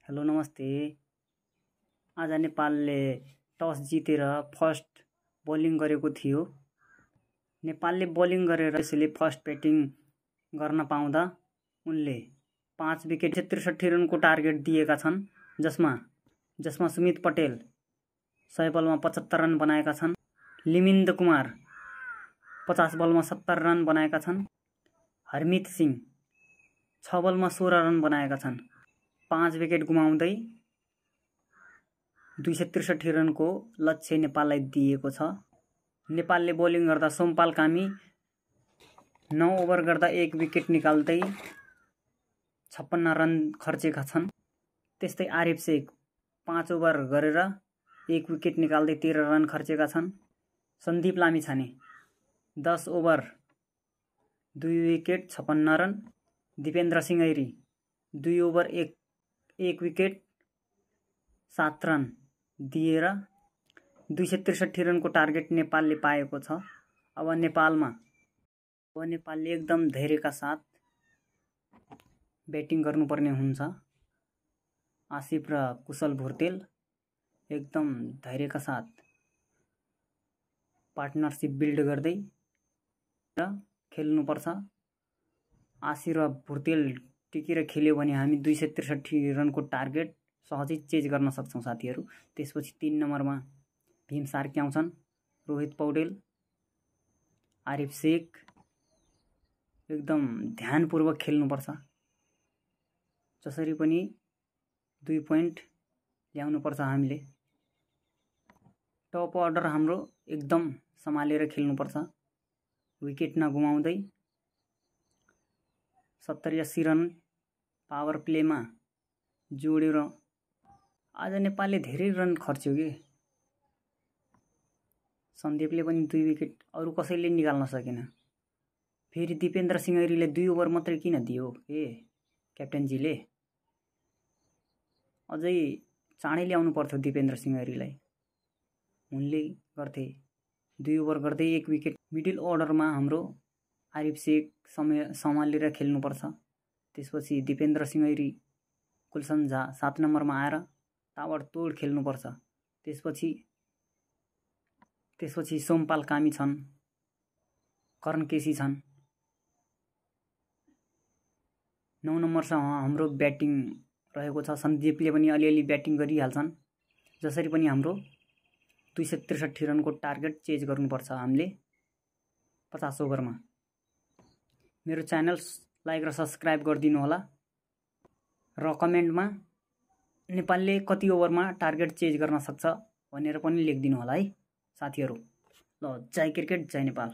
Hello नमस्ते। आज नेपालले टस जितेर फर्स्ट बलिङ गरेको थियो। नेपालले बलिङ गरेर यसले फर्स्ट ब्याटिङ गर्न पाउँदा उनले 5 विकेट 63 रनको टार्गेट दिएका छन्, जसमा सुमित पटेल 100 बलमा 75 रन बनाएका छन्। लिमिन्द कुमार 50 बलमा 70 रन बनाएका छन्। हरमित सिंह 6 बलमा 16 रन बनाएका छन्। 5 विकेट गुमाउँदै 263 रनको लक्ष्य नेपाललाई दिएको छ। नेपालले बोलिङ गर्दा सोमपाल कामी 9 ओभर गर्दा 1 विकेट निकाल्दै 56 रन खर्चेका छन्। त्यस्तै आरिफ शेख 5 ओभर गरेर 1 विकेट निकाल्दै 13 रन खर्चेका छन्। Sandeep Lamichhane 10 over 2 wicket 56 run. Dipendra Singh Airee 2 over 1 wicket 7 run दिएर 263 रनको टार्गेट नेपालले पाएको छ। अब नेपालले एकदम धैर्यका साथ ब्याटिङ गर्नुपर्ने हुन्छ। आसिफ र कुशल भुर्तेल एकदम धैर्यका साथ पार्टनरसिप बिल्ड गर्दै र खेल्नुपर्छ। आसिफ र भुर्तेल टिकेर खेल्यो भने हामी 263 रनको टार्गेट सहजै चेज गर्न सक्छौं साथीहरू। त्यसपछि 3 नम्बरमा भीम सार्की आउँछन्, रोहित पौडेल, आरिफ शेख। एकदम ध्यानपूर्वक खेल्नुपर्छ। जसरी पनि 2 पोइन्ट ल्याउनुपर्छ हामीले। टप अर्डर हाम्रो एकदम सम्हालेर खेल्नुपर्छ, विकेट नगुमाउँदै। 70-80 रन पावर प्लेमा जोडेर आज नेपालले धेरै रन खर्च्यो के। सन्दीपले पनि 2 विकेट, अरु कसैले निकाल्न सकेन। फेरि दिपेन्द्र सिंह ऐरीले 2 ओभर मात्रै किन दियो के क्याप्टेनजीले? अझै चाँडै ल्याउनु पर्थ्यो दिपेन्द्र सिंह ऐरीलाई। उनले गर्थे 2 ओभर गर्दै 1 विकेट। मिडल अर्डरमा हाम्रो आरिफ शेख सम्हालेर खेल्नुपर्छ। त्यसपछि दिपेन्द्र सिंह ऐरी, कुलसन झा 7 नम्बरमा आएर ताबडतोड खेल्नुपर्छ। त्यसपछि सोमपाल कामी छन्, कर्ण केसी छन्। 9 नम्बरसम्म हाम्रो ब्याटिङ रहेको छ। सन्दीपले पनि अलिअलि ब्याटिङ गरिहाल्छन्। जसरी पनि हाम्रो 263 रनको टार्गेट चेज गर्नुपर्छ हामीले 50 ओभरमा। मेरो च्यानल लाइक र सब्स्क्राइब गरिदिनु होला र कमेन्टमा नेपालले कति ओभरमा टार्गेट चेज गर्न सक्छ भनेर पनि लेखिदिनु होला है साथीहरू। ल, जय क्रिकेट, जय नेपाल।